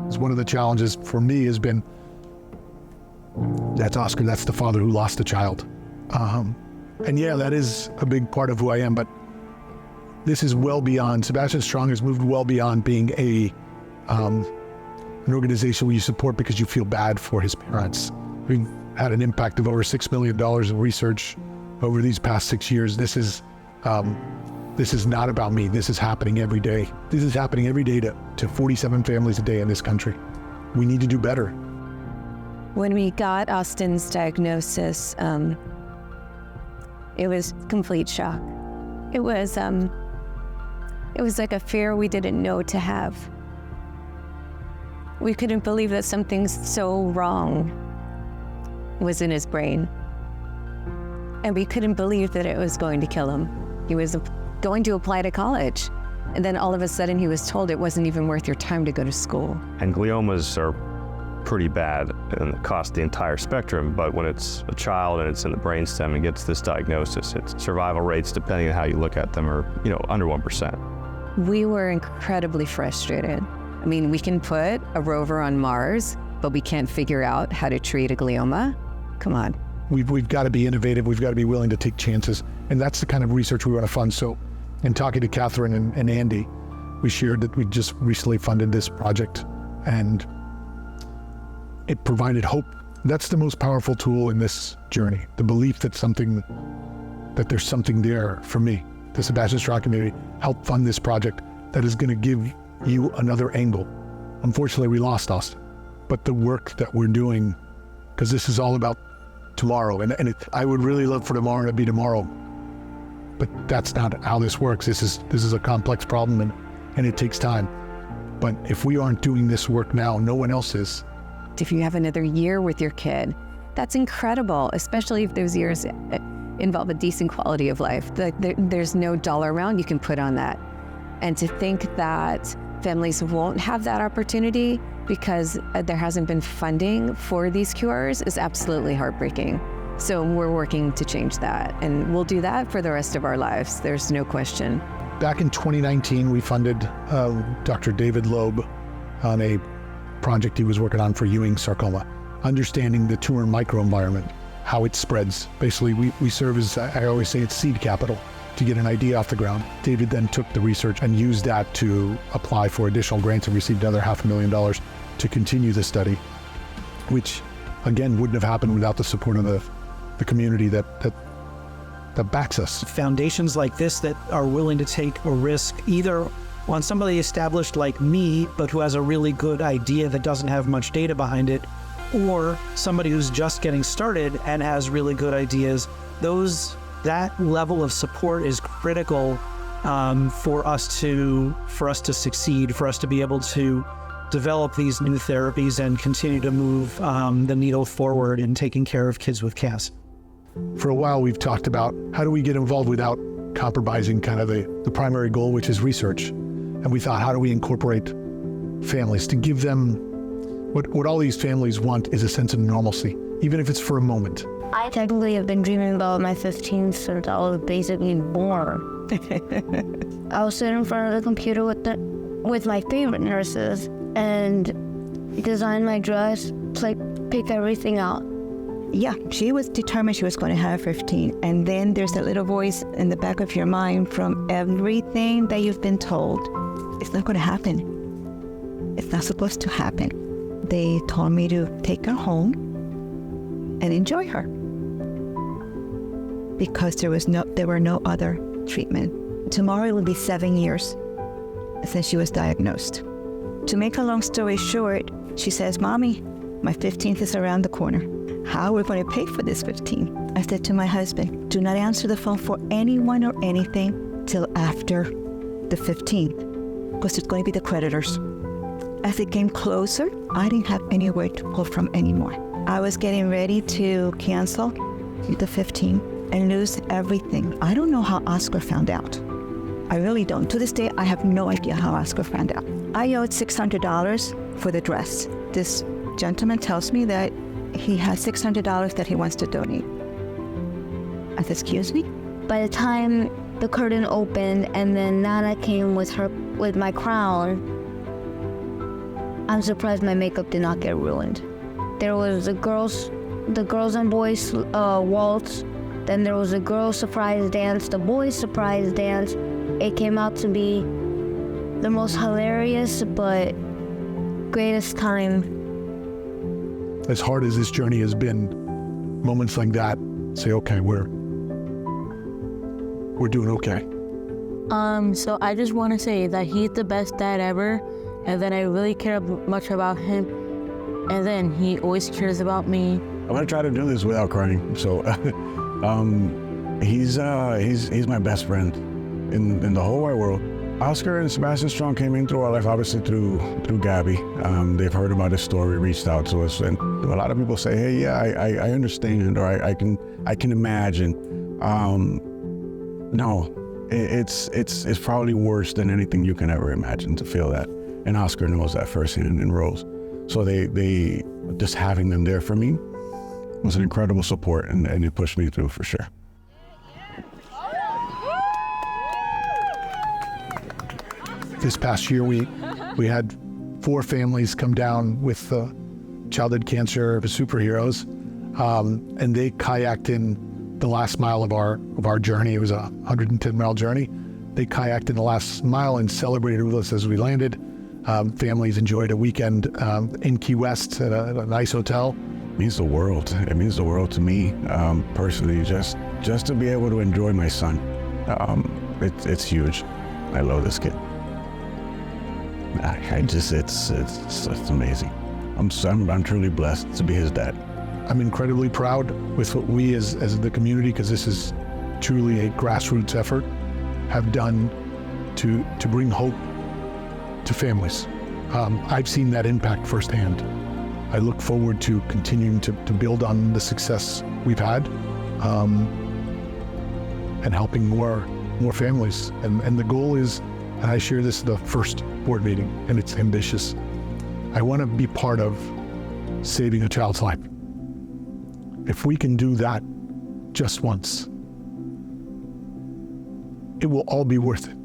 It's one of the challenges for me has been, that's Oscar, that's the father who lost a child. And yeah, that is a big part of who I am, but this is well beyond, SebastianStrong has moved well beyond being an organization where you support because you feel bad for his parents. We've had an impact of over $6 million in research over these past 6 years. This is not about me. This is happening every day. This is happening every day to 47 families a day in this country. We need to do better. When we got Austin's diagnosis, it was complete shock. It was like a fear we didn't know to have. We couldn't believe that something so wrong was in his brain. And we couldn't believe that it was going to kill him. He was going to apply to college. And then all of a sudden he was told it wasn't even worth your time to go to school. And gliomas are pretty bad and cost the entire spectrum, but when it's a child and it's in the brainstem and gets this diagnosis, its survival rates, depending on how you look at them, are under 1%. We were incredibly frustrated. I mean, we can put a rover on Mars, but we can't figure out how to treat a glioma? Come on. We've got to be innovative. We've got to be willing to take chances. And that's the kind of research we want to fund. So in talking to Catherine and Andy, we shared that we just recently funded this project, and it provided hope. That's the most powerful tool in this journey. The belief that there's something there for me. The SebastianStrong community helped fund this project that is going to give you another angle. Unfortunately, we lost Austin, but the work that we're doing, because this is all about tomorrow, and I would really love for tomorrow to be tomorrow, but that's not how this works. This is a complex problem, and it takes time. But if we aren't doing this work now, no one else is. If you have another year with your kid, that's incredible, especially if those years involve a decent quality of life. There's no dollar amount you can put on that. And to think that families won't have that opportunity because there hasn't been funding for these cures is absolutely heartbreaking. So we're working to change that, and we'll do that for the rest of our lives. There's no question. Back in 2019, we funded Dr. David Loeb on a project he was working on for Ewing sarcoma, understanding the tumor microenvironment, how it spreads. Basically, we serve as, I always say, it's seed capital to get an idea off the ground. David then took the research and used that to apply for additional grants and received another $500,000 to continue the study, which again wouldn't have happened without the support of the community that backs us. Foundations like this that are willing to take a risk either on somebody established like me, but who has a really good idea that doesn't have much data behind it, or somebody who's just getting started and has really good ideas, that level of support is critical for us to succeed, for us to be able to develop these new therapies and continue to move the needle forward in taking care of kids with CAS. For a while, we've talked about how do we get involved without compromising kind of the primary goal, which is research. And we thought, how do we incorporate families to give them what all these families want is a sense of normalcy, even if it's for a moment. I technically have been dreaming about my 15th since I was basically born. I was sitting in front of the computer with my favorite nurses and design my dress, pick everything out. Yeah, she was determined she was going to have 15. And then there's that little voice in the back of your mind from everything that you've been told. It's not going to happen. It's not supposed to happen. They told me to take her home and enjoy her because there were no other treatment. Tomorrow it will be 7 years since she was diagnosed. To make a long story short, she says, "Mommy, my 15th is around the corner. How are we going to pay for this 15? I said to my husband, do not answer the phone for anyone or anything till after the 15th, because it's going to be the creditors. As it came closer, I didn't have anywhere to pull from anymore. I was getting ready to cancel the 15 and lose everything. I don't know how Oscar found out. I really don't. To this day, I have no idea how Oscar found out. I owed $600 for the dress. This gentleman tells me that he has $600 that he wants to donate. I said, excuse me? By the time the curtain opened and then Nana came with my crown, I'm surprised my makeup did not get ruined. There was the girls and boys waltz. Then there was a girls' surprise dance, the boys' surprise dance. It came out to be the most hilarious but greatest time. As hard as this journey has been, moments like that say, okay, we're doing okay. So I just want to say that he's the best dad ever, and then I really care much about him, and then he always cares about me. I'm gonna try to do this without crying. So, he's my best friend in the whole wide world. Oscar and SebastianStrong came in through our life, obviously through Gabby. They've heard about his story, reached out to us, and a lot of people say, "Hey, yeah, I understand, or I can imagine." No, it's probably worse than anything you can ever imagine to feel that, and Oscar knows that firsthand and Rose. So they just having them there for me was an incredible support, and it pushed me through for sure. This past year, we had 4 families come down with childhood cancer superheroes, and they kayaked in the last mile of our journey. It was a 110-mile journey. They kayaked in the last mile and celebrated with us as we landed. Families enjoyed a weekend in Key West at a nice hotel. It means the world. It means the world to me personally. Just to be able to enjoy my son, it's huge. I love this kid. It's amazing. I'm truly blessed to be his dad. I'm incredibly proud with what we as the community, because this is truly a grassroots effort, have done to bring hope to families. I've seen that impact firsthand. I look forward to continuing to build on the success we've had, and helping more families. And the goal is, and I share this the first board meeting, and it's ambitious. I want to be part of saving a child's life. If we can do that just once, it will all be worth it.